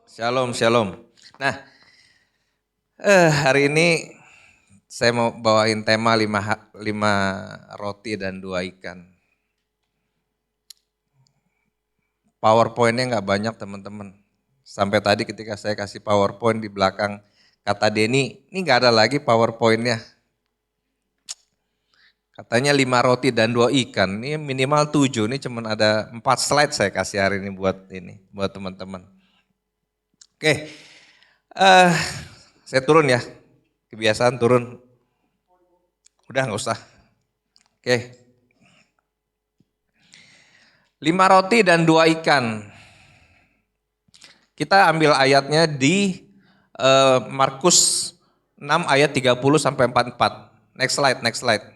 Shalom, shalom. Nah, hari ini saya mau bawain tema lima roti dan 2 ikan. PowerPoint-nya nggak banyak teman-teman. Sampai tadi ketika saya kasih PowerPoint di belakang kata Denny, ini nggak ada lagi PowerPoint-nya. Katanya 5 roti dan 2 ikan, ini minimal 7, ini cuma ada 4 slide saya kasih hari ini buat teman-teman. Oke, saya turun ya, kebiasaan turun. Udah nggak usah. Oke. 5 roti dan 2 ikan. Kita ambil ayatnya di Markus 6 ayat 30 sampai 44. Next slide.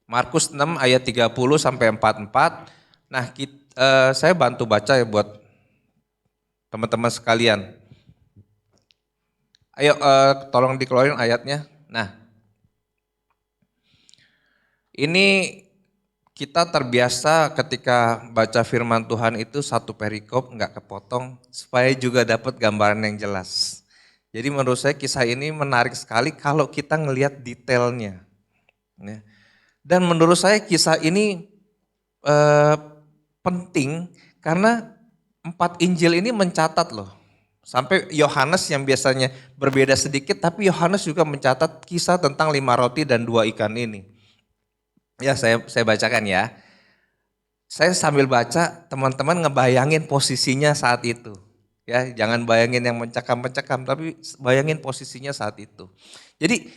Markus 6 ayat 30 sampai 44. Nah, saya bantu baca ya buat teman-teman sekalian. Ayo tolong dikeluarin ayatnya. Nah, ini kita terbiasa ketika baca firman Tuhan itu satu perikop nggak kepotong supaya juga dapat gambaran yang jelas. Jadi menurut saya kisah ini menarik sekali kalau kita ngelihat detailnya. Ya. Dan menurut saya kisah ini penting karena 4 Injil ini mencatat loh. Sampai Yohanes yang biasanya berbeda sedikit tapi Yohanes juga mencatat kisah tentang 5 roti dan 2 ikan ini. Ya saya bacakan ya. Saya sambil baca, teman-teman ngebayangin posisinya saat itu. Ya, jangan bayangin yang mencekam-mencekam, tapi bayangin posisinya saat itu. Jadi,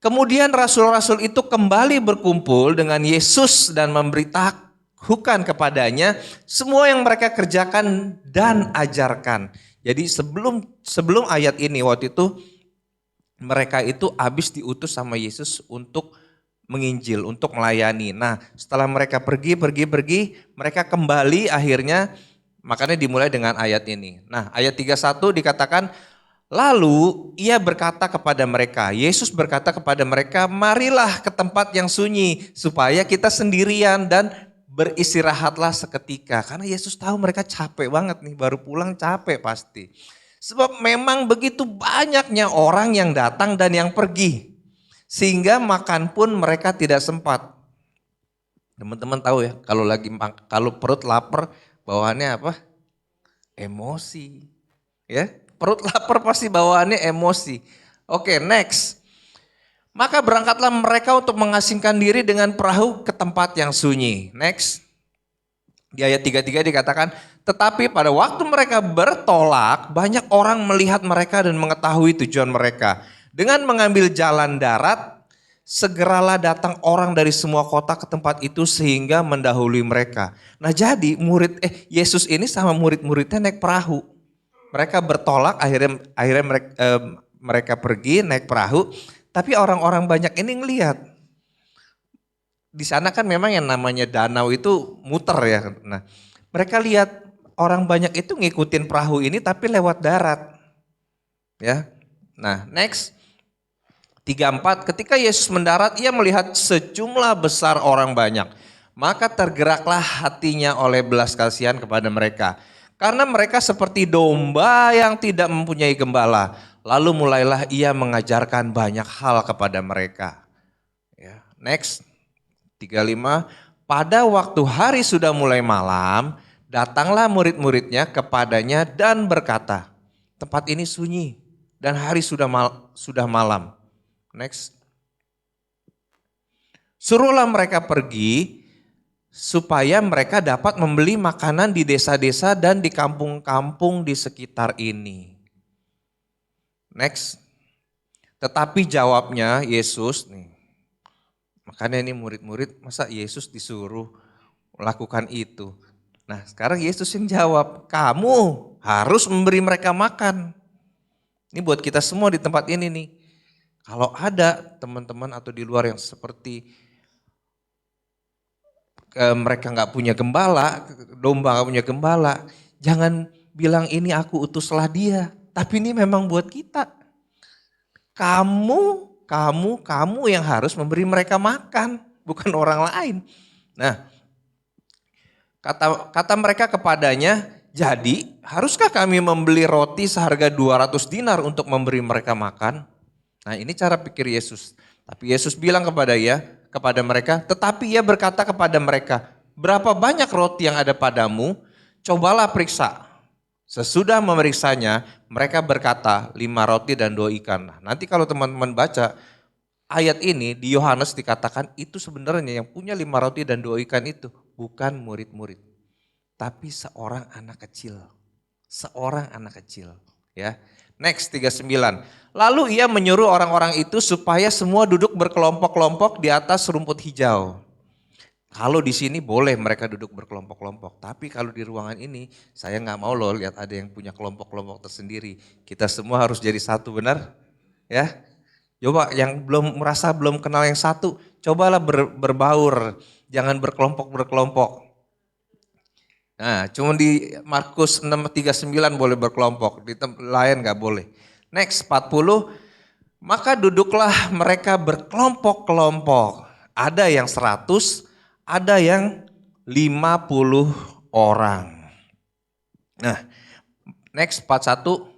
kemudian rasul-rasul itu kembali berkumpul dengan Yesus dan memberitahukan kepadanya semua yang mereka kerjakan dan ajarkan. Jadi sebelum ayat ini waktu itu mereka itu habis diutus sama Yesus untuk menginjil, untuk melayani. Nah, setelah mereka pergi, mereka kembali akhirnya, makanya dimulai dengan ayat ini. Nah, ayat 31 dikatakan, lalu ia berkata kepada mereka, Yesus berkata kepada mereka, marilah ke tempat yang sunyi, supaya kita sendirian dan beristirahatlah seketika. Karena Yesus tahu mereka capek banget nih, baru pulang capek pasti. Sebab memang begitu banyaknya orang yang datang dan yang pergi. Sehingga makan pun mereka tidak sempat. Teman-teman tahu ya, kalau perut lapar bawaannya apa? Emosi. Ya, perut lapar pasti bawaannya emosi. Oke, next. Maka berangkatlah mereka untuk mengasingkan diri dengan perahu ke tempat yang sunyi. Next. Di ayat 33 dikatakan, tetapi pada waktu mereka bertolak, banyak orang melihat mereka dan mengetahui tujuan mereka. Dengan mengambil jalan darat, segeralah datang orang dari semua kota ke tempat itu sehingga mendahului mereka. Nah jadi Yesus ini sama murid-muridnya naik perahu. Mereka bertolak, akhirnya mereka pergi naik perahu, tapi orang-orang banyak ini ngelihat. Di sana kan memang yang namanya danau itu muter ya. Nah, mereka lihat orang banyak itu ngikutin perahu ini tapi lewat darat. Ya. Nah, next 34, ketika Yesus mendarat ia melihat sejumlah besar orang banyak. Maka tergeraklah hatinya oleh belas kasihan kepada mereka. Karena mereka seperti domba yang tidak mempunyai gembala. Lalu mulailah ia mengajarkan banyak hal kepada mereka. Ya, next 35, pada waktu hari sudah mulai malam, datanglah murid-muridnya kepadanya dan berkata, tempat ini sunyi dan hari sudah malam. Next. Suruhlah mereka pergi supaya mereka dapat membeli makanan di desa-desa dan di kampung-kampung di sekitar ini. Next. Tetapi jawabnya Yesus nih. Makanya ini murid-murid, masa Yesus disuruh melakukan itu. Nah sekarang Yesus yang jawab, kamu harus memberi mereka makan. Ini buat kita semua di tempat ini nih. Kalau ada teman-teman atau di luar yang seperti mereka nggak punya gembala, domba nggak punya gembala, jangan bilang ini aku utuslah dia. Tapi ini memang buat kita. Kamu yang harus memberi mereka makan, bukan orang lain. Nah, Kata mereka kepadanya, jadi haruskah kami membeli roti seharga 200 dinar untuk memberi mereka makan? Nah ini cara pikir Yesus. Tapi Yesus bilang kepada mereka, tetapi ia berkata kepada mereka, berapa banyak roti yang ada padamu? Cobalah periksa. Sesudah memeriksanya, mereka berkata 5 roti dan 2 ikan. Nah, nanti kalau teman-teman baca ayat ini di Yohanes dikatakan itu sebenarnya yang punya 5 roti dan 2 ikan itu bukan murid-murid. Tapi seorang anak kecil. Seorang anak kecil. Ya. Next 39. Lalu ia menyuruh orang-orang itu supaya semua duduk berkelompok-kelompok di atas rumput hijau. Kalau di sini boleh mereka duduk berkelompok-kelompok, tapi kalau di ruangan ini saya nggak mau loh lihat ada yang punya kelompok-kelompok tersendiri. Kita semua harus jadi satu, benar? Ya. Coba yang belum kenal yang satu, cobalah berbaur, jangan berkelompok-berkelompok. Nah, cuma di Markus 6:39 boleh berkelompok, di tempat lain nggak boleh. Next 40, maka duduklah mereka berkelompok-kelompok. Ada yang 100, ada yang 50 orang. Nah, next 41.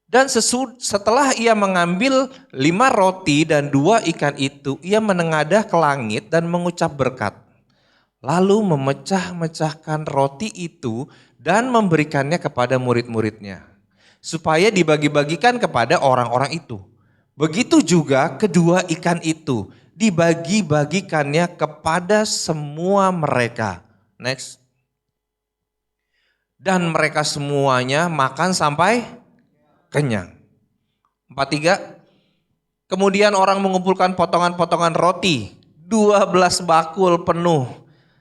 Dan setelah ia mengambil 5 roti dan 2 ikan itu, ia menengadah ke langit dan mengucap berkat. Lalu memecah-mecahkan roti itu dan memberikannya kepada murid-muridnya. Supaya dibagi-bagikan kepada orang-orang itu. Begitu juga kedua ikan itu dibagi-bagikannya kepada semua mereka. Next. Dan mereka semuanya makan sampai kenyang. 43. Kemudian orang mengumpulkan potongan-potongan roti, 12 bakul penuh,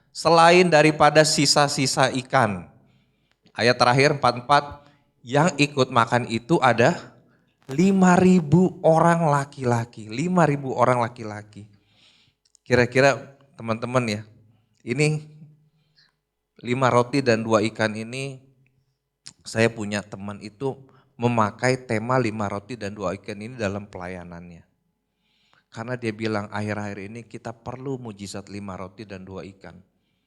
selain daripada sisa-sisa ikan. Ayat terakhir 44, yang ikut makan itu ada 5.000 orang laki-laki, 5.000 orang laki-laki. Kira-kira teman-teman ya, ini 5 roti dan 2 ikan ini, saya punya teman itu memakai tema 5 roti dan 2 ikan ini dalam pelayanannya. Karena dia bilang akhir-akhir ini kita perlu mujizat 5 roti dan 2 ikan.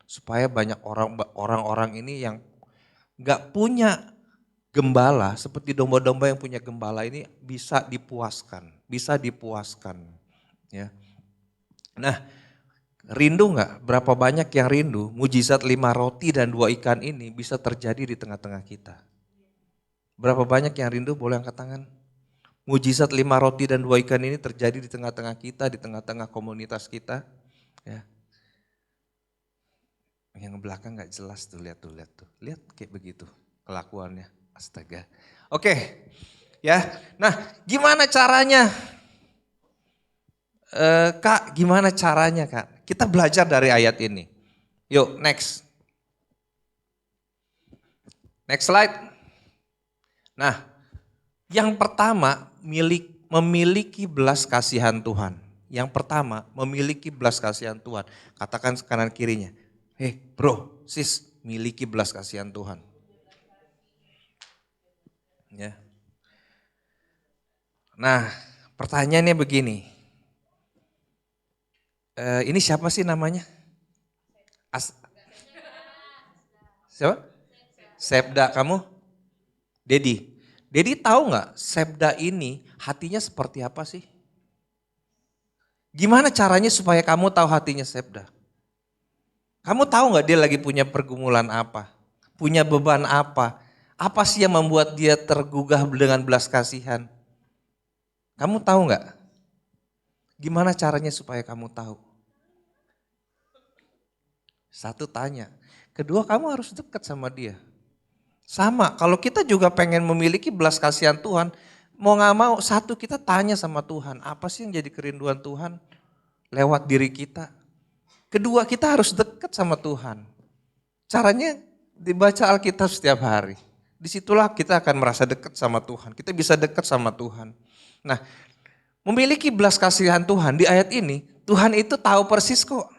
Supaya banyak orang-orang ini yang gak punya gembala, seperti domba-domba yang punya gembala ini bisa dipuaskan. Ya. Nah, rindu gak? Berapa banyak yang rindu mujizat 5 roti dan 2 ikan ini bisa terjadi di tengah-tengah kita? Berapa banyak yang rindu? Boleh angkat tangan. Mujizat 5 roti dan 2 ikan ini terjadi di tengah-tengah kita, di tengah-tengah komunitas kita. Ya. Yang belakang gak jelas tuh, lihat tuh. Lihat kayak begitu kelakuannya. Astaga. Oke, ya. Nah, gimana caranya? Kak, gimana caranya Kak? Kita belajar dari ayat ini. Yuk, next. Next slide. Nah, yang pertama memiliki belas kasihan Tuhan. Yang pertama memiliki belas kasihan Tuhan. Katakan kanan kirinya, bro, sis, miliki belas kasihan Tuhan. Ya. Nah, pertanyaannya begini. Ini siapa sih namanya? Siapa? Sepda, kamu? Dedi tahu nggak Sepda ini hatinya seperti apa sih? Gimana caranya supaya kamu tahu hatinya Sepda? Kamu tahu nggak dia lagi punya pergumulan apa? Punya beban apa? Apa sih yang membuat dia tergugah dengan belas kasihan? Kamu tahu nggak? Gimana caranya supaya kamu tahu? Satu, tanya. Kedua, kamu harus dekat sama dia. Sama, kalau kita juga pengen memiliki belas kasihan Tuhan, mau gak mau, satu, kita tanya sama Tuhan, apa sih yang jadi kerinduan Tuhan lewat diri kita. Kedua, kita harus dekat sama Tuhan. Caranya dibaca Alkitab setiap hari. Disitulah kita akan merasa dekat sama Tuhan. Kita bisa dekat sama Tuhan. Nah, memiliki belas kasihan Tuhan di ayat ini, Tuhan itu tahu persis kok.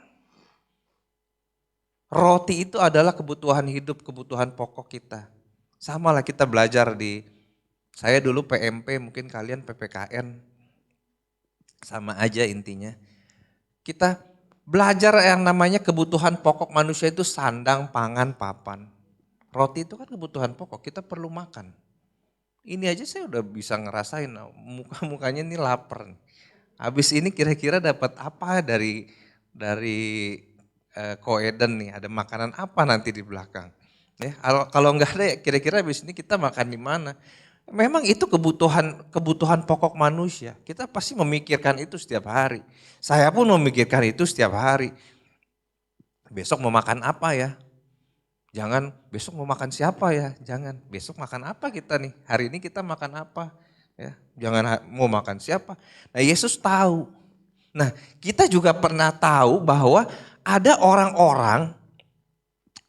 Roti itu adalah kebutuhan hidup, kebutuhan pokok kita. Sama lah kita belajar saya dulu PMP, mungkin kalian PPKN. Sama aja intinya. Kita Belajar yang namanya kebutuhan pokok manusia itu sandang, pangan, papan. Roti itu kan kebutuhan pokok, kita perlu makan. Ini aja saya udah bisa ngerasain, muka-mukanya ini lapar. Habis ini kira-kira dapat apa dari Ko Eden nih, ada makanan apa nanti di belakang. Ya, kalau enggak ada kira-kira habis ini kita makan di mana. Memang itu kebutuhan pokok manusia. Kita pasti memikirkan itu setiap hari. Saya pun memikirkan itu setiap hari. Besok mau makan apa ya? Jangan besok mau makan siapa ya? Jangan besok makan apa kita nih? Hari ini kita makan apa? Ya, jangan mau makan siapa. Nah, Yesus tahu. Nah, kita juga pernah tahu bahwa ada orang-orang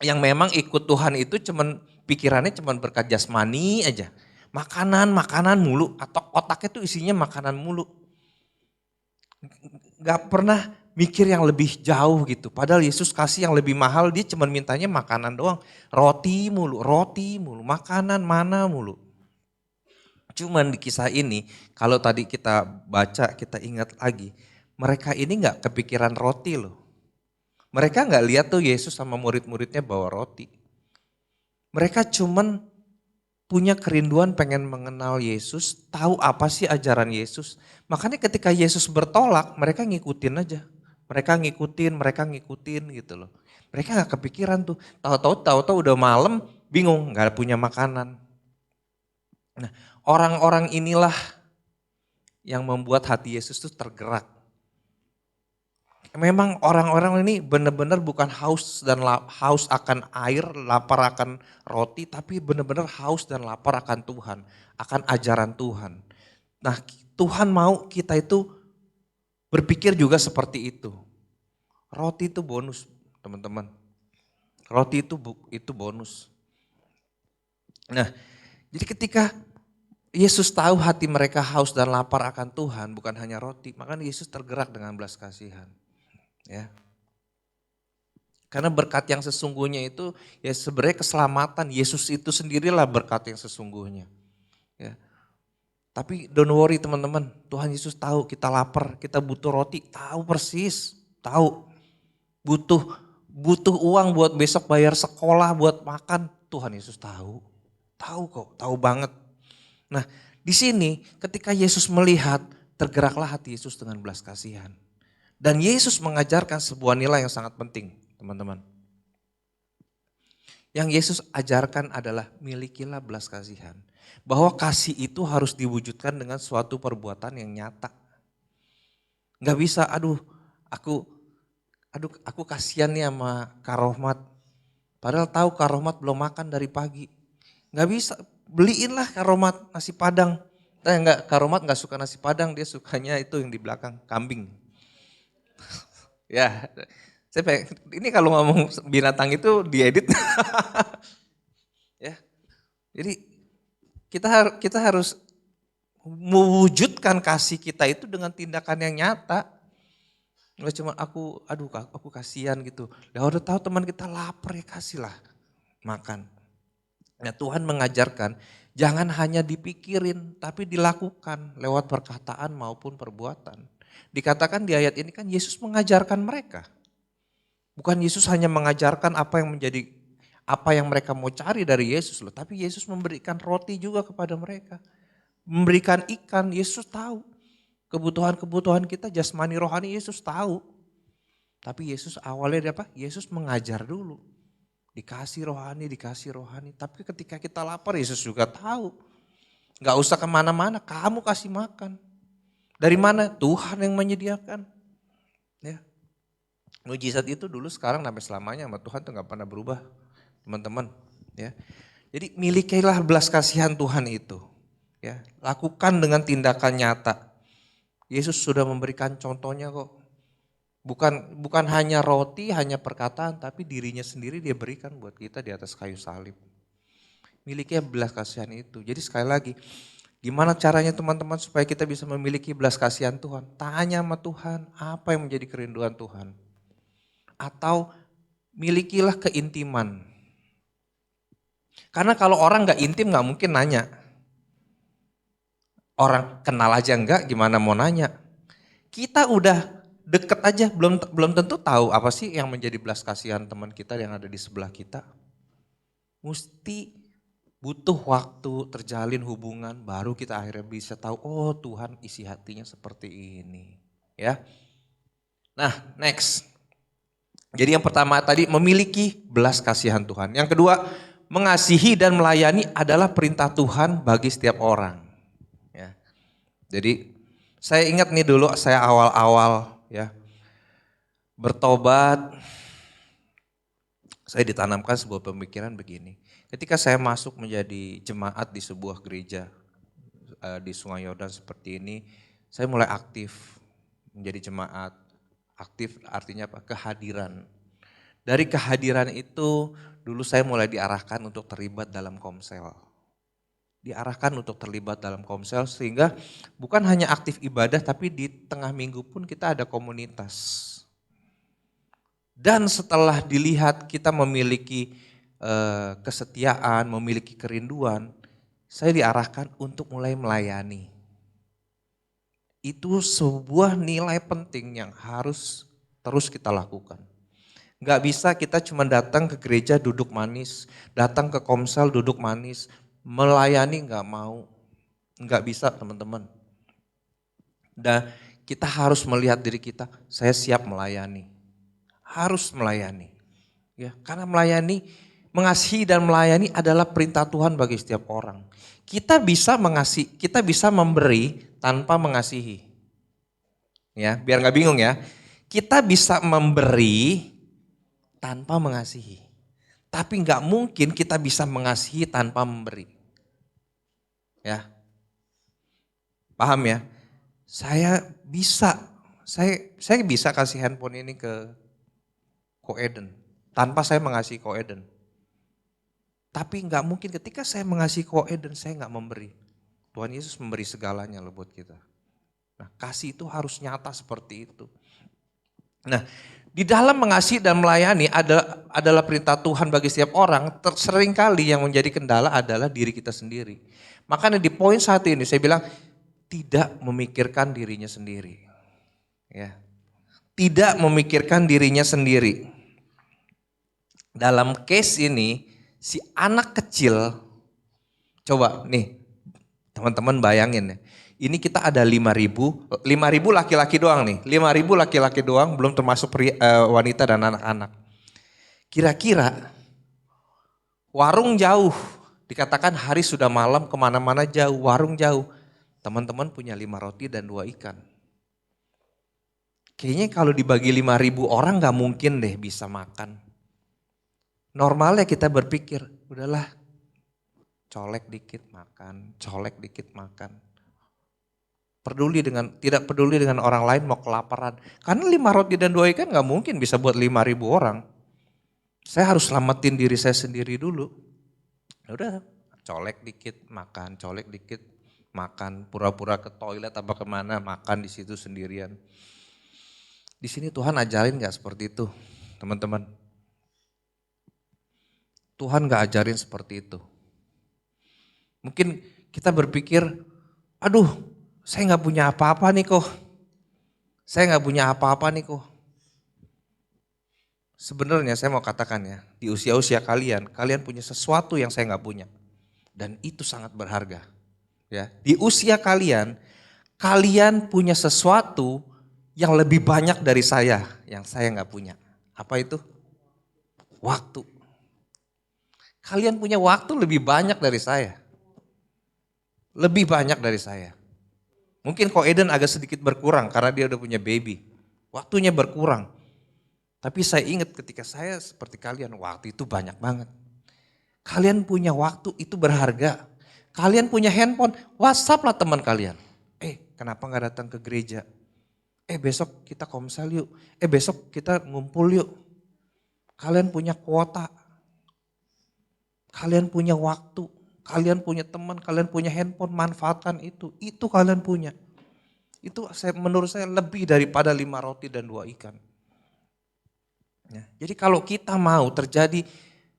yang memang ikut Tuhan itu cuman pikirannya cuman berkat jasmani aja. Makanan mulu atau otaknya tuh isinya makanan mulu. Gak pernah mikir yang lebih jauh gitu. Padahal Yesus kasih yang lebih mahal, dia cuman mintanya makanan doang. Roti mulu, makanan mana mulu. Cuman di kisah ini, kalau tadi kita baca, kita ingat lagi, mereka ini gak kepikiran roti loh. Mereka gak lihat tuh Yesus sama murid-muridnya bawa roti. Mereka cuman punya kerinduan pengen mengenal Yesus, tahu apa sih ajaran Yesus. Makanya ketika Yesus bertolak, mereka ngikutin aja. Mereka ngikutin gitu loh. Mereka gak kepikiran tuh, tahu-tahu udah malam, bingung, gak punya makanan. Nah, orang-orang inilah yang membuat hati Yesus tuh tergerak. Memang orang-orang ini benar-benar bukan haus haus akan air, lapar akan roti, tapi benar-benar haus dan lapar akan Tuhan, akan ajaran Tuhan. Nah, Tuhan mau kita itu berpikir juga seperti itu. Roti itu bonus, teman-teman. Roti itu bonus. Nah, jadi ketika Yesus tahu hati mereka haus dan lapar akan Tuhan, bukan hanya roti, maka Yesus tergerak dengan belas kasihan. Ya. Karena berkat yang sesungguhnya itu ya sebenarnya keselamatan. Yesus itu sendirilah berkat yang sesungguhnya. Ya. Tapi don't worry teman-teman, Tuhan Yesus tahu kita lapar, kita butuh roti, tahu persis, tahu. Butuh uang buat besok bayar sekolah, buat makan, Tuhan Yesus tahu. Tahu kok, tahu banget. Nah, di sini ketika Yesus melihat, tergeraklah hati Yesus dengan belas kasihan. Dan Yesus mengajarkan sebuah nilai yang sangat penting, teman-teman. Yang Yesus ajarkan adalah milikilah belas kasihan. Bahwa kasih itu harus diwujudkan dengan suatu perbuatan yang nyata. Gak bisa, aku kasihan nih sama Kak Rohmat. Padahal tahu Kak Rohmat belum makan dari pagi. Gak bisa, beliinlah Kak Rohmat nasi padang. Kak Rohmat gak suka nasi padang, dia sukanya itu yang di belakang, kambing. Ya, ini kalau ngomong binatang itu diedit. Ya, jadi kita harus mewujudkan kasih kita itu dengan tindakan yang nyata. Nggak cuma aku kasihan gitu. Ya udah tahu teman kita lapar ya kasihlah makan. Nah Tuhan mengajarkan jangan hanya dipikirin tapi dilakukan lewat perkataan maupun perbuatan. Dikatakan di ayat ini kan Yesus mengajarkan mereka. Bukan Yesus hanya mengajarkan apa yang mereka mau cari dari Yesus loh. Tapi Yesus memberikan roti juga kepada mereka. Memberikan ikan, Yesus tahu. Kebutuhan-kebutuhan kita jasmani rohani Yesus tahu. Tapi Yesus awalnya apa? Yesus mengajar dulu. Dikasih rohani. Tapi ketika kita lapar Yesus juga tahu. Gak usah kemana-mana, kamu kasih makan. Dari mana? Tuhan yang menyediakan. Ya. Mujizat itu dulu sekarang sampai selamanya sama Tuhan tuh gak pernah berubah. Teman-teman. Ya. Jadi milikilah belas kasihan Tuhan itu. Ya. Lakukan dengan tindakan nyata. Yesus sudah memberikan contohnya kok. Bukan hanya roti, hanya perkataan, tapi dirinya sendiri dia berikan buat kita di atas kayu salib. Milikilah belas kasihan itu. Jadi sekali lagi, gimana caranya teman-teman supaya kita bisa memiliki belas kasihan Tuhan? Tanya sama Tuhan, apa yang menjadi kerinduan Tuhan? Atau milikilah keintiman. Karena kalau orang gak intim gak mungkin nanya. Orang kenal aja enggak, gimana mau nanya? Kita udah deket aja, belum tentu tahu apa sih yang menjadi belas kasihan teman kita yang ada di sebelah kita. Mesti butuh waktu terjalin hubungan baru kita akhirnya bisa tahu, oh Tuhan isi hatinya seperti ini. Ya. Nah, next. Jadi yang pertama tadi memiliki belas kasihan Tuhan. Yang kedua, mengasihi dan melayani adalah perintah Tuhan bagi setiap orang. Ya. Jadi saya ingat nih dulu saya awal-awal ya bertobat, saya ditanamkan sebuah pemikiran begini. Ketika saya masuk menjadi jemaat di sebuah gereja di Sungai Yordan seperti ini, saya mulai aktif menjadi jemaat. Aktif artinya apa? Kehadiran. Dari kehadiran itu dulu saya mulai diarahkan untuk terlibat dalam komsel. Diarahkan untuk terlibat dalam komsel sehingga bukan hanya aktif ibadah tapi di tengah minggu pun kita ada komunitas. Dan setelah dilihat kita memiliki kesetiaan, memiliki kerinduan, saya diarahkan untuk mulai melayani. Itu sebuah nilai penting yang harus terus kita lakukan. Gak bisa kita cuma datang ke gereja duduk manis, datang ke komsel duduk manis, melayani gak mau. Gak bisa teman-teman. Dan kita harus melihat diri kita, saya siap melayani. Harus melayani. Ya, karena melayani, mengasihi dan melayani adalah perintah Tuhan bagi setiap orang. Kita bisa mengasihi, kita bisa memberi tanpa mengasihi. Ya, biar gak bingung ya. Kita bisa memberi tanpa mengasihi. Tapi nggak mungkin kita bisa mengasihi tanpa memberi. Ya. Paham ya? Saya bisa kasih handphone ini ke Ko Eden tanpa saya mengasihi Ko Eden. Tapi nggak mungkin ketika saya mengasihi Ko Eden saya nggak memberi. Tuhan Yesus memberi segalanya loh buat kita. Nah, kasih itu harus nyata seperti itu. Nah, di dalam mengasihi dan melayani adalah perintah Tuhan bagi setiap orang. Seringkali yang menjadi kendala adalah diri kita sendiri. Makanya di poin 1 ini saya bilang tidak memikirkan dirinya sendiri. Ya. Tidak memikirkan dirinya sendiri. Dalam case ini si anak kecil, coba nih teman-teman bayangin ya. Ini kita ada 5.000 laki-laki doang nih. 5.000 laki-laki doang belum termasuk wanita dan anak-anak. Kira-kira warung jauh, dikatakan hari sudah malam kemana-mana jauh, warung jauh. Teman-teman punya 5 roti dan 2 ikan. Kayaknya kalau dibagi 5.000 orang gak mungkin deh bisa makan. Normalnya kita berpikir, udahlah colek dikit makan, colek dikit makan. Tidak peduli dengan orang lain mau kelaparan. Karena 5 roti dan 2 ikan gak mungkin bisa buat 5.000 orang. Saya harus selamatin diri saya sendiri dulu. Udah colek dikit makan, colek dikit makan. Pura-pura ke toilet apa kemana makan di situ sendirian. Di sini Tuhan ajarin gak seperti itu teman-teman. Tuhan gak ajarin seperti itu. Mungkin kita berpikir, aduh saya gak punya apa-apa nih kok. Saya gak punya apa-apa nih kok. Sebenarnya saya mau katakan ya, di usia-usia kalian punya sesuatu yang saya gak punya. Dan itu sangat berharga. Ya, di usia kalian punya sesuatu yang lebih banyak dari saya, yang saya gak punya. Apa itu? Waktu. Kalian punya waktu lebih banyak dari saya. Lebih banyak dari saya. Mungkin Ko Eden agak sedikit berkurang karena dia udah punya baby. Waktunya berkurang. Tapi saya ingat ketika saya seperti kalian, waktu itu banyak banget. Kalian punya waktu itu berharga. Kalian punya handphone, WhatsApp lah teman kalian. Kenapa gak datang ke gereja? Besok kita komsel yuk. Besok kita ngumpul yuk. Kalian punya kuota. Kalian punya waktu. Kalian punya teman, kalian punya handphone, manfaatkan itu. Itu kalian punya. Itu menurut saya lebih daripada 5 roti dan 2 ikan. Ya, jadi kalau kita mau terjadi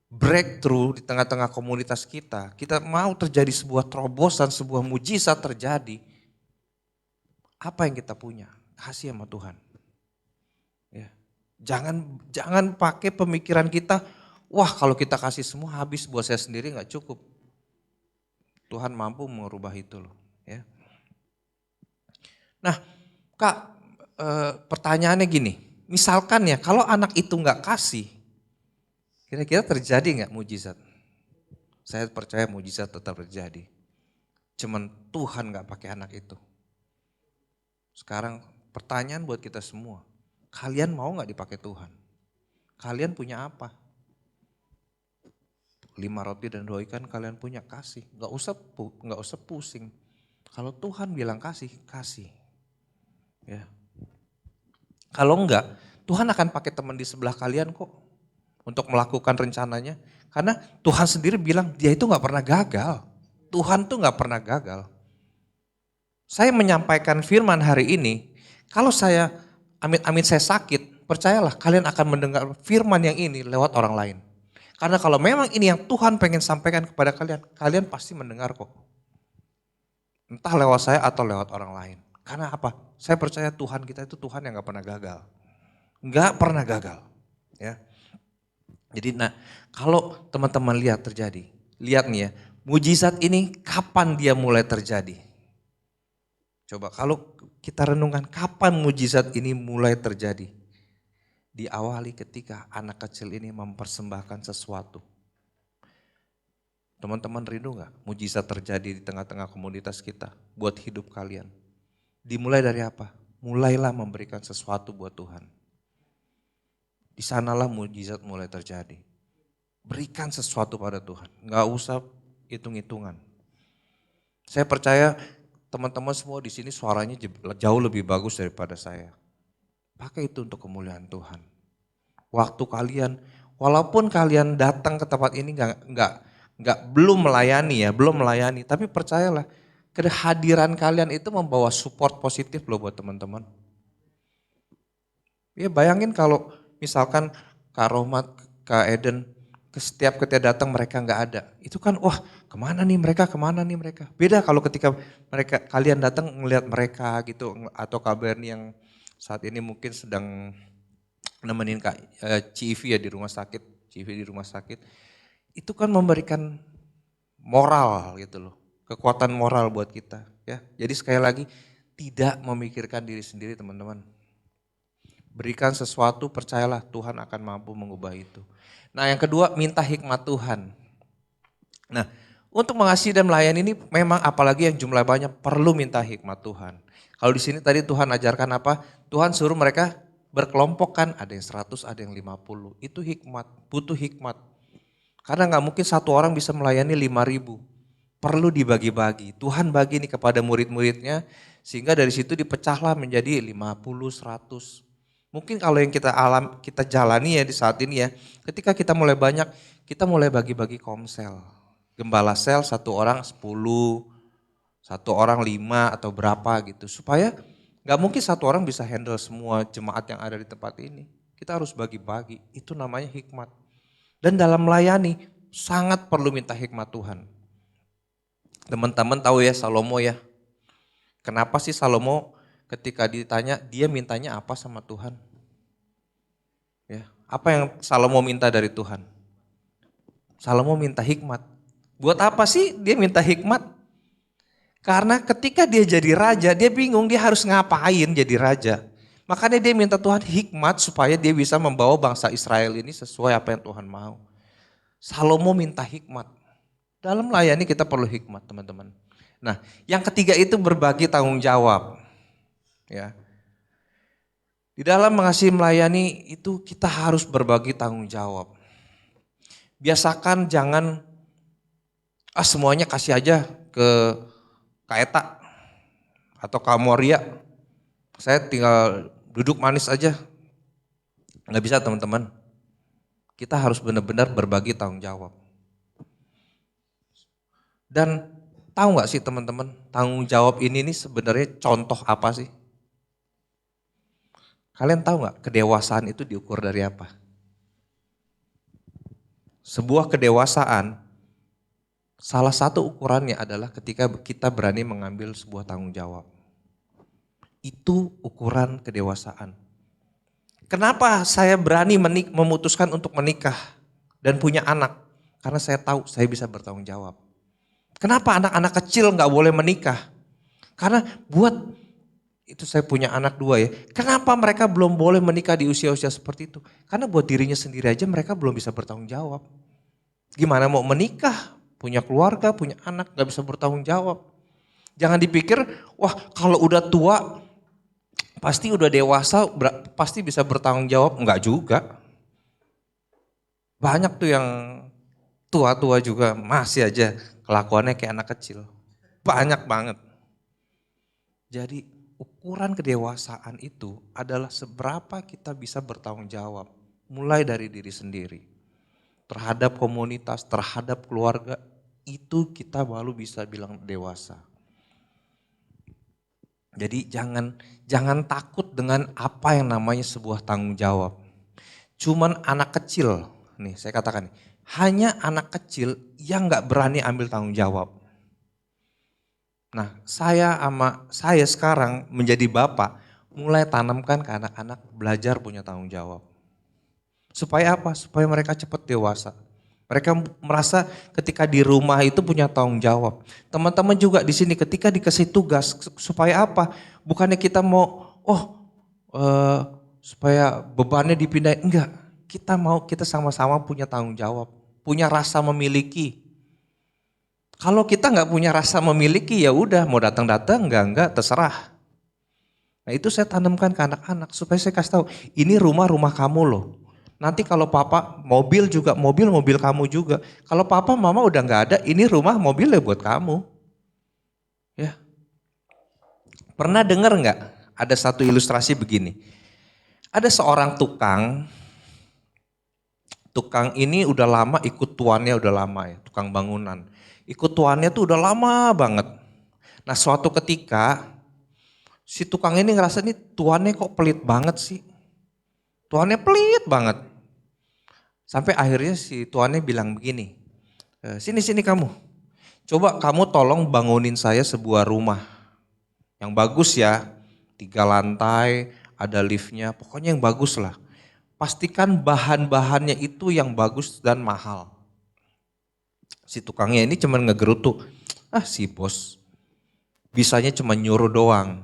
breakthrough di tengah-tengah komunitas kita mau terjadi sebuah terobosan, sebuah mujizat terjadi. Apa yang kita punya? Kasih sama Tuhan. Jangan pakai pemikiran kita, wah kalau kita kasih semua habis buat saya sendiri nggak cukup. Tuhan mampu merubah itu loh. Ya. Nah Kak, pertanyaannya gini, misalkan ya kalau anak itu nggak kasih, kira-kira terjadi nggak mujizat? Saya percaya mujizat tetap terjadi. Cuman Tuhan nggak pakai anak itu. Sekarang pertanyaan buat kita semua, kalian mau nggak dipakai Tuhan? Kalian punya apa? 5 roti dan 2 ikan kalian punya, kasih. Nggak usah pusing. Kalau Tuhan bilang kasih, kasih. Ya. Kalau enggak, Tuhan akan pakai teman di sebelah kalian kok untuk melakukan rencananya. Karena Tuhan sendiri bilang dia itu nggak pernah gagal. Tuhan tuh nggak pernah gagal. Saya menyampaikan firman hari ini, kalau saya amit-amit saya sakit, percayalah kalian akan mendengar firman yang ini lewat orang lain. Karena kalau memang ini yang Tuhan pengen sampaikan kepada kalian, kalian pasti mendengar kok. Entah lewat saya atau lewat orang lain. Karena apa? Saya percaya Tuhan kita itu Tuhan yang gak pernah gagal. Gak pernah gagal. Ya. Jadi kalau teman-teman lihat terjadi, lihat nih ya, mujizat ini kapan dia mulai terjadi? Coba kalau kita renungkan kapan mujizat ini mulai terjadi? Diawali ketika anak kecil ini mempersembahkan sesuatu. Teman-teman rindu gak mujizat terjadi di tengah-tengah komunitas kita buat hidup kalian? Dimulai dari apa? Mulailah memberikan sesuatu buat Tuhan. Di sanalah mujizat mulai terjadi. Berikan sesuatu pada Tuhan, gak usah hitung-hitungan. Saya percaya teman-teman semua di sini suaranya jauh lebih bagus daripada saya. Pakai itu untuk kemuliaan Tuhan. Waktu kalian, walaupun kalian datang ke tempat ini belum melayani, tapi percayalah kehadiran kalian itu membawa support positif loh buat teman-teman. Ya bayangin kalau misalkan Kak Rohmat, Kak Eden, setiap ketika datang mereka nggak ada. Itu kan wah kemana nih mereka. Beda kalau ketika kalian datang ngelihat mereka gitu. Atau Kak Berni yang saat ini mungkin sedang nemenin Kak Civi ya di rumah sakit. Itu kan memberikan moral gitu loh. Kekuatan moral buat kita ya. Jadi sekali lagi tidak memikirkan diri sendiri teman-teman. Berikan sesuatu, percayalah Tuhan akan mampu mengubah itu. Nah yang kedua, minta hikmat Tuhan. Nah untuk mengasihi dan melayani ini memang apalagi yang jumlah banyak perlu minta hikmat Tuhan. Kalau di sini tadi Tuhan ajarkan apa? Tuhan suruh mereka berkelompok kan, ada yang 100, ada yang 50. Itu hikmat, butuh hikmat. Karena gak mungkin satu orang bisa melayani 5.000. Perlu dibagi-bagi. Tuhan bagi nih kepada murid-muridnya sehingga dari situ dipecahlah menjadi 50, 100. Mungkin kalau yang kita jalani ya di saat ini ya, ketika kita mulai banyak, kita mulai bagi-bagi komsel. Gembala sel 1 orang 10, 1 orang 5 atau berapa gitu. Supaya gak mungkin 1 orang bisa handle semua jemaat yang ada di tempat ini. Kita harus bagi-bagi, itu namanya hikmat. Dan dalam melayani sangat perlu minta hikmat Tuhan. Teman-teman tahu ya Salomo ya, kenapa sih Salomo ketika ditanya dia mintanya apa sama Tuhan? Ya, apa yang Salomo minta dari Tuhan? Salomo minta hikmat. Buat apa sih dia minta hikmat? Karena ketika dia jadi raja, dia bingung dia harus ngapain jadi raja. Makanya dia minta Tuhan hikmat supaya dia bisa membawa bangsa Israel ini sesuai apa yang Tuhan mau. Salomo minta hikmat. Dalam melayani kita perlu hikmat teman-teman. Nah yang ketiga itu berbagi tanggung jawab. Ya. Di dalam mengasihi melayani itu kita harus berbagi tanggung jawab. Biasakan jangan semuanya kasih aja ke Kak Eta atau Kak Moria. Saya tinggal duduk manis aja. Nggak bisa teman-teman. Kita harus benar-benar berbagi tanggung jawab. Dan tahu nggak sih teman-teman, tanggung jawab ini nih sebenarnya contoh apa sih? Kalian tahu nggak kedewasaan itu diukur dari apa? Sebuah kedewasaan, salah satu ukurannya adalah ketika kita berani mengambil sebuah tanggung jawab. Itu ukuran kedewasaan. Kenapa saya berani memutuskan untuk menikah dan punya anak? Karena saya tahu saya bisa bertanggung jawab. Kenapa anak-anak kecil nggak boleh menikah? Karena buat itu saya punya anak dua ya. Kenapa mereka belum boleh menikah di usia-usia seperti itu? Karena buat dirinya sendiri aja mereka belum bisa bertanggung jawab. Gimana mau menikah, punya keluarga, punya anak, gak bisa bertanggung jawab. Jangan dipikir, wah kalau udah tua pasti udah dewasa pasti bisa bertanggung jawab. Enggak juga. Banyak tuh yang tua-tua juga masih aja kelakuannya kayak anak kecil. Banyak banget. Jadi ukuran kedewasaan itu adalah seberapa kita bisa bertanggung jawab. Mulai dari diri sendiri. Terhadap komunitas, terhadap keluarga, itu kita baru bisa bilang dewasa. Jadi jangan takut dengan apa yang namanya sebuah tanggung jawab. Cuman anak kecil, nih saya katakan, hanya anak kecil yang gak berani ambil tanggung jawab. Nah saya sekarang menjadi bapak, mulai tanamkan ke anak-anak belajar punya tanggung jawab. Supaya apa? Supaya mereka cepat dewasa. Mereka merasa ketika di rumah itu punya tanggung jawab. Teman-teman juga di sini ketika dikasih tugas supaya apa? Bukannya kita mau supaya bebannya dipindahin, enggak. Kita sama-sama punya tanggung jawab, punya rasa memiliki. Kalau kita nggak punya rasa memiliki ya udah mau datang-datang enggak terserah. Nah itu saya tanamkan ke anak-anak supaya saya kasih tahu ini rumah kamu loh. Nanti kalau papa mobil juga mobil kamu juga. Kalau papa mama udah nggak ada ini rumah mobilnya buat kamu. Ya pernah dengar nggak ada satu ilustrasi begini. Ada seorang tukang ini udah lama ikut tuannya udah lama ya tukang bangunan. Ikut tuannya tuh udah lama banget. Nah suatu ketika si tukang ini ngerasa nih tuannya kok pelit banget sih. Tuannya pelit banget. Sampai akhirnya si tuannya bilang begini, sini kamu. Coba kamu tolong bangunin saya sebuah rumah. Yang bagus ya, 3 lantai, ada liftnya, pokoknya yang bagus lah. Pastikan bahan-bahannya itu yang bagus dan mahal. Si tukangnya ini cuma ngegerutu, si bos bisanya cuma nyuruh doang.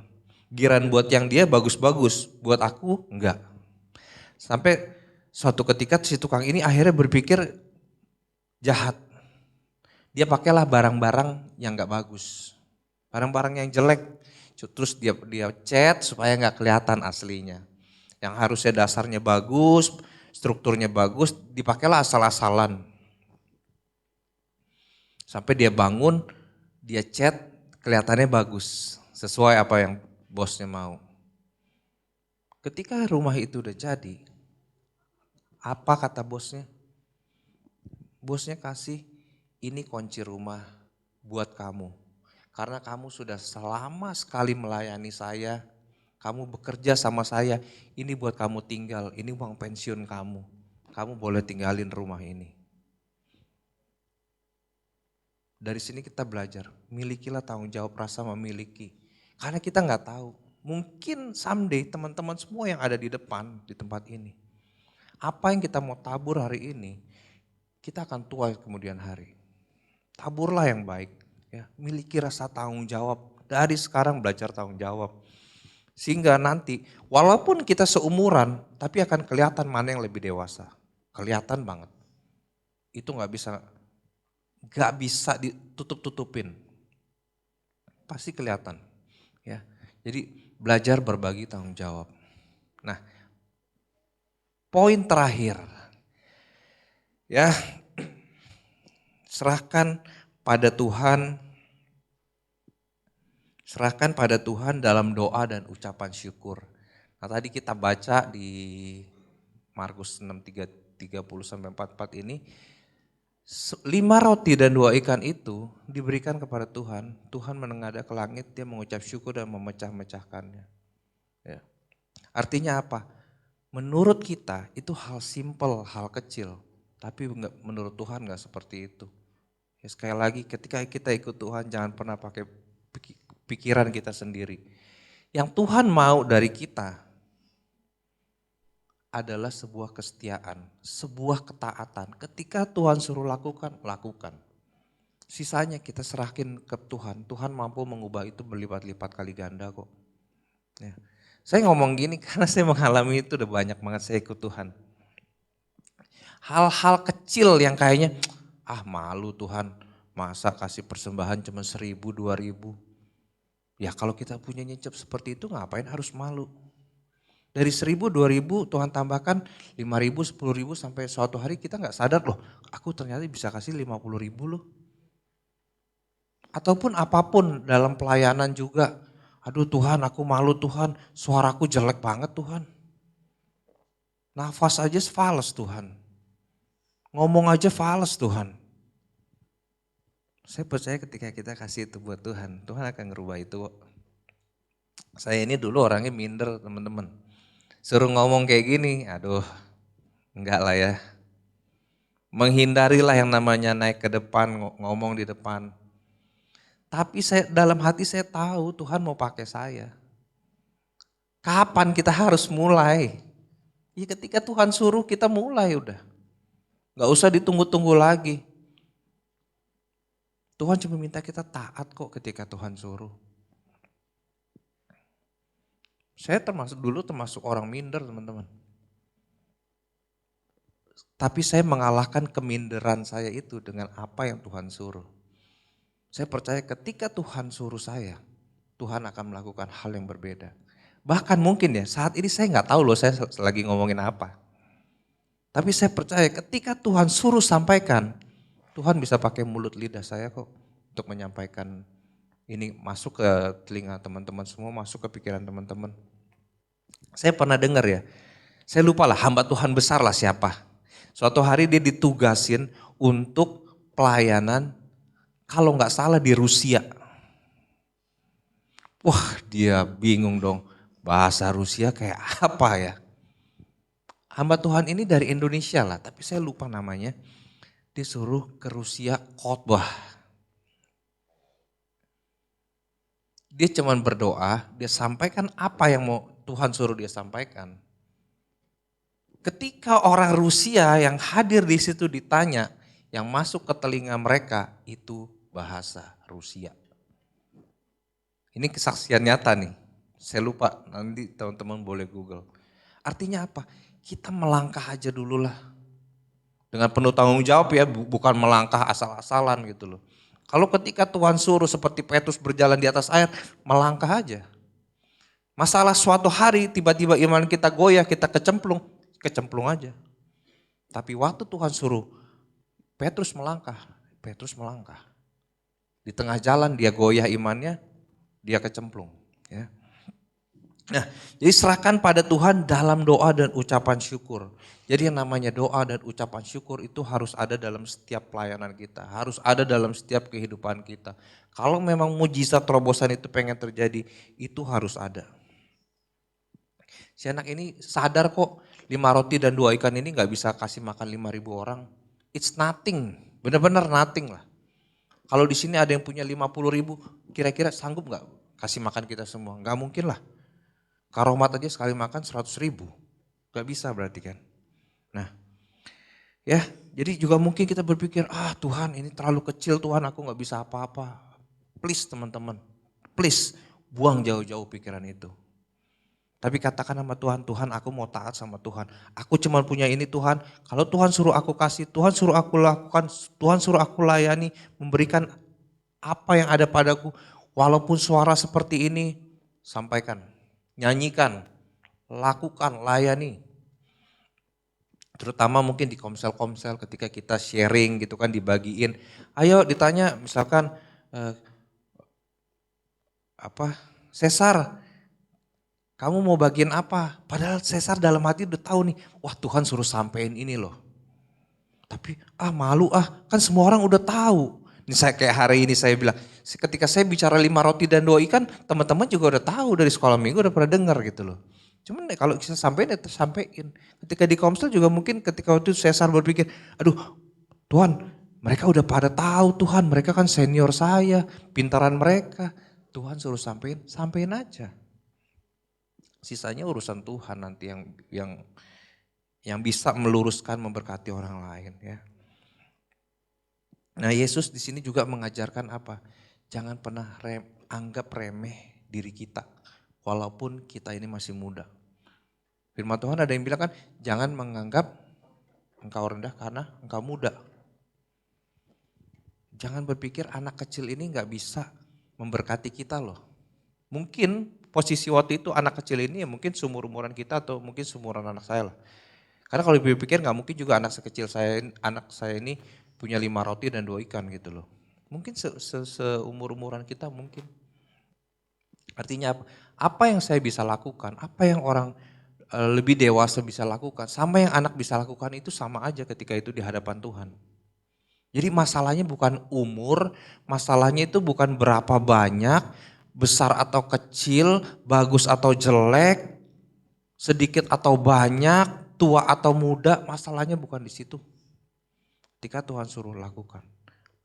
Giran buat yang dia bagus-bagus, buat aku enggak. Sampai suatu ketika si tukang ini akhirnya berpikir jahat. Dia pakailah barang-barang yang gak bagus. Barang-barang yang jelek. Terus dia cat supaya gak kelihatan aslinya. Yang harusnya dasarnya bagus, strukturnya bagus, dipakailah asal-asalan. Sampai dia bangun, dia cat, kelihatannya bagus. Sesuai apa yang bosnya mau. Ketika rumah itu udah jadi, apa kata bosnya? Bosnya kasih, ini kunci rumah buat kamu. Karena kamu sudah selama sekali melayani saya, kamu bekerja sama saya, ini buat kamu tinggal, ini uang pensiun kamu. Kamu boleh tinggalin rumah ini. Dari sini kita belajar, milikilah tanggung jawab rasa memiliki. Karena kita nggak tahu, mungkin someday teman-teman semua yang ada di depan, di tempat ini. Apa yang kita mau tabur hari ini, kita akan tua kemudian hari. Taburlah yang baik, ya, miliki rasa tanggung jawab. Dari sekarang belajar tanggung jawab. Sehingga nanti walaupun kita seumuran, tapi akan kelihatan mana yang lebih dewasa. Kelihatan banget. Itu gak bisa ditutup-tutupin. Pasti kelihatan. Ya. Jadi belajar berbagi tanggung jawab. Nah, poin terakhir. Ya, serahkan pada Tuhan dalam doa dan ucapan syukur. Nah tadi kita baca di Markus 6:30-44 ini, 5 roti dan 2 ikan itu diberikan kepada Tuhan. Tuhan menengadah ke langit, dia mengucap syukur dan memecah-mecahkannya. Ya. Artinya apa? Menurut kita itu hal simpel, hal kecil. Tapi menurut Tuhan gak seperti itu. Ya, sekali lagi ketika kita ikut Tuhan jangan pernah pakai pikiran kita sendiri. Yang Tuhan mau dari kita adalah sebuah kesetiaan, sebuah ketaatan. Ketika Tuhan suruh lakukan, lakukan. Sisanya kita serahkin ke Tuhan. Tuhan mampu mengubah itu berlipat-lipat kali ganda kok. Ya. Saya ngomong gini karena saya mengalami itu udah banyak banget saya ikut Tuhan. Hal-hal kecil yang kayaknya, malu Tuhan, masa kasih persembahan cuma 1.000, 2.000. Ya kalau kita punya nyecep seperti itu ngapain harus malu. Dari 1.000, 2.000 Tuhan tambahkan 5.000, 10.000 sampai suatu hari kita gak sadar loh, aku ternyata bisa kasih 50.000 loh. Ataupun apapun dalam pelayanan juga. Aduh Tuhan aku malu Tuhan, suaraku jelek banget Tuhan. Nafas aja fales Tuhan. Ngomong aja fales Tuhan. Saya percaya ketika kita kasih itu buat Tuhan, Tuhan akan ngerubah itu. Saya ini dulu orangnya minder teman-teman. Suruh ngomong kayak gini, aduh enggak lah ya. Menghindarilah yang namanya naik ke depan, ngomong di depan. Tapi dalam hati saya tahu Tuhan mau pakai saya. Kapan kita harus mulai? Ya ketika Tuhan suruh kita mulai udah. Gak usah ditunggu-tunggu lagi. Tuhan cuma minta kita taat kok ketika Tuhan suruh. Saya termasuk orang minder teman-teman. Tapi saya mengalahkan keminderan saya itu dengan apa yang Tuhan suruh. Saya percaya ketika Tuhan suruh saya, Tuhan akan melakukan hal yang berbeda. Bahkan mungkin ya saat ini saya nggak tahu loh saya lagi ngomongin apa. Tapi saya percaya ketika Tuhan suruh sampaikan, Tuhan bisa pakai mulut lidah saya kok untuk menyampaikan ini masuk ke telinga teman-teman semua, masuk ke pikiran teman-teman. Saya pernah dengar ya, saya lupa lah hamba Tuhan besar lah siapa. Suatu hari dia ditugasin untuk pelayanan kalau nggak salah di Rusia. Wah dia bingung dong, bahasa Rusia kayak apa ya. Hamba Tuhan ini dari Indonesia lah, tapi saya lupa namanya. Disuruh ke Rusia khotbah. Dia cuman berdoa, dia sampaikan apa yang mau Tuhan suruh dia sampaikan. Ketika orang Rusia yang hadir di situ ditanya, yang masuk ke telinga mereka itu bahasa Rusia. Ini kesaksian nyata nih, saya lupa nanti teman-teman boleh Google. Artinya apa? Kita melangkah aja dulu lah. Dengan penuh tanggung jawab ya, bukan melangkah asal-asalan gitu loh. Kalau ketika Tuhan suruh seperti Petrus berjalan di atas air, melangkah aja. Masalah suatu hari tiba-tiba iman kita goyah, kita kecemplung aja. Tapi waktu Tuhan suruh Petrus melangkah. Di tengah jalan dia goyah imannya, dia kecemplung. Ya. Nah, jadi serahkan pada Tuhan dalam doa dan ucapan syukur. Jadi yang namanya doa dan ucapan syukur itu harus ada dalam setiap pelayanan kita. Harus ada dalam setiap kehidupan kita. Kalau memang mujizat terobosan itu pengen terjadi, itu harus ada. Si anak ini sadar kok 5 roti dan 2 ikan ini gak bisa kasih makan 5.000 orang. It's nothing, benar-benar nothing lah. Kalau di sini ada yang punya 50.000, kira-kira sanggup gak kasih makan kita semua? Gak mungkin lah. Karomat aja sekali makan 100.000, gak bisa berarti kan. Nah ya jadi juga mungkin kita berpikir, Tuhan ini terlalu kecil Tuhan aku gak bisa apa-apa. Please teman-teman, please buang jauh-jauh pikiran itu. Tapi katakan sama Tuhan, Tuhan aku mau taat sama Tuhan. Aku cuma punya ini Tuhan, kalau Tuhan suruh aku kasih, Tuhan suruh aku lakukan, Tuhan suruh aku layani, memberikan apa yang ada padaku. Walaupun suara seperti ini, sampaikan, nyanyikan, lakukan, layani. Terutama mungkin di komsel-komsel ketika kita sharing gitu kan dibagiin. Ayo ditanya misalkan, Sesar, kamu mau bagian apa? Padahal Sesar dalam hati udah tahu nih, wah Tuhan suruh sampein ini loh. Tapi malu kan semua orang udah tahu. Ini saya kayak hari ini saya bilang, ketika saya bicara 5 roti dan 2 ikan, teman-teman juga udah tahu dari sekolah minggu udah pernah dengar gitu loh. Cuman kalau kita sampein ya tersampein. Ketika di komsel juga mungkin ketika waktu Sesar berpikir, aduh Tuhan mereka udah pada tahu Tuhan, mereka kan senior saya, pintaran mereka. Tuhan suruh sampein aja. Sisanya urusan Tuhan nanti yang yang bisa meluruskan, memberkati orang lain ya. Nah, Yesus di sini juga mengajarkan apa? Jangan pernah anggap remeh diri kita walaupun kita ini masih muda. Firman Tuhan ada yang bilang kan, jangan menganggap engkau rendah karena engkau muda. Jangan berpikir anak kecil ini gak bisa memberkati kita loh. Mungkin posisi waktu itu anak kecil ini ya mungkin seumur-umuran kita atau mungkin seumuran anak saya lah. Karena kalau dipikir gak mungkin juga anak sekecil saya, anak saya ini punya 5 roti dan 2 ikan gitu loh. Mungkin seumur-umuran kita mungkin. Artinya apa? Apa yang saya bisa lakukan, apa yang orang lebih dewasa bisa lakukan, sama yang anak bisa lakukan itu sama aja ketika itu di hadapan Tuhan. Jadi masalahnya bukan umur, masalahnya itu bukan berapa banyak, besar atau kecil, bagus atau jelek, sedikit atau banyak, tua atau muda, masalahnya bukan di situ. Ketika Tuhan suruh lakukan,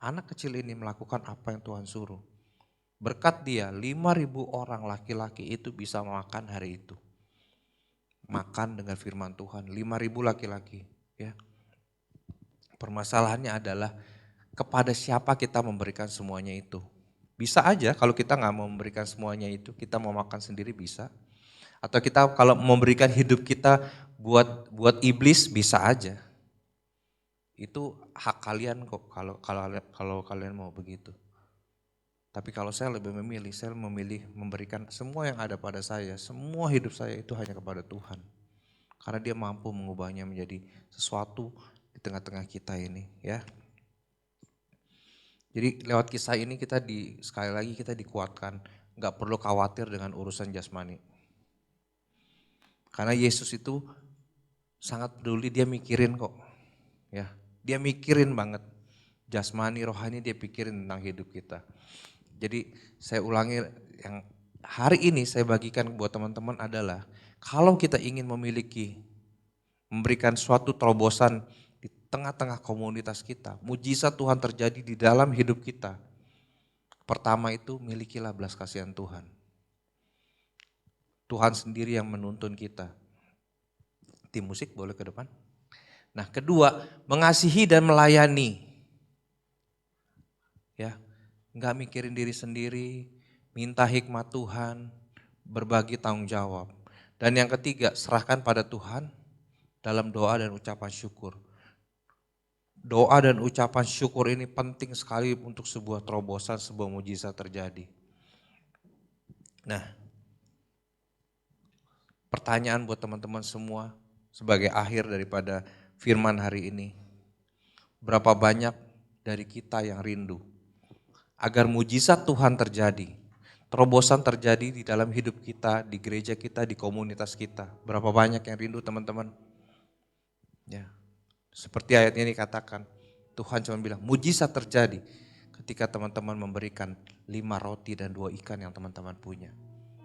anak kecil ini melakukan apa yang Tuhan suruh. Berkat dia 5.000 orang laki-laki itu bisa makan hari itu. Makan dengan firman Tuhan, 5.000 laki-laki ya. Permasalahannya adalah kepada siapa kita memberikan semuanya itu. Bisa aja kalau kita nggak mau memberikan semuanya itu, kita mau makan sendiri bisa. Atau kita kalau memberikan hidup kita buat iblis bisa aja. Itu hak kalian kok kalau kalian mau begitu. Tapi kalau saya memilih memberikan semua yang ada pada saya, semua hidup saya itu hanya kepada Tuhan. Karena dia mampu mengubahnya menjadi sesuatu di tengah-tengah kita ini ya. Jadi lewat kisah ini sekali lagi kita dikuatkan, gak perlu khawatir dengan urusan jasmani. Karena Yesus itu sangat peduli, dia mikirin kok. Ya, dia mikirin banget. Jasmani, rohani dia pikirin tentang hidup kita. Jadi saya ulangi yang hari ini saya bagikan buat teman-teman adalah kalau kita ingin memberikan suatu terobosan di tengah-tengah komunitas kita, mujizat Tuhan terjadi di dalam hidup kita. Pertama itu milikilah belas kasihan Tuhan. Tuhan sendiri yang menuntun kita. Tim musik boleh ke depan. Nah, kedua, mengasihi dan melayani. Ya, enggak mikirin diri sendiri, minta hikmat Tuhan, berbagi tanggung jawab. Dan yang ketiga, serahkan pada Tuhan dalam doa dan ucapan syukur. Doa dan ucapan syukur ini penting sekali untuk sebuah terobosan, sebuah mujizat terjadi. Nah, pertanyaan buat teman-teman semua sebagai akhir daripada firman hari ini. Berapa banyak dari kita yang rindu agar mujizat Tuhan terjadi, terobosan terjadi di dalam hidup kita, di gereja kita, di komunitas kita. Berapa banyak yang rindu teman-teman? Ya, seperti ayat ini katakan, Tuhan cuma bilang mujizat terjadi ketika teman-teman memberikan 5 roti dan 2 ikan yang teman-teman punya.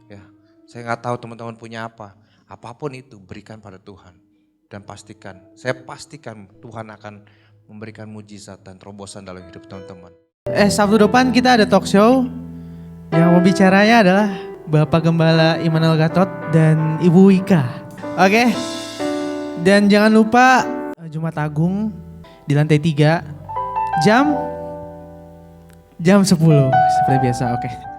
Ya, saya nggak tahu teman-teman punya apa, apapun itu berikan pada Tuhan dan saya pastikan Tuhan akan memberikan mujizat dan terobosan dalam hidup teman-teman. Sabtu depan kita ada talk show yang pembicaranya adalah Bapak Gembala Immanuel Gatot dan Ibu Wika. Oke. Dan jangan lupa Jumat Agung di lantai 3 jam 10 seperti biasa. Oke.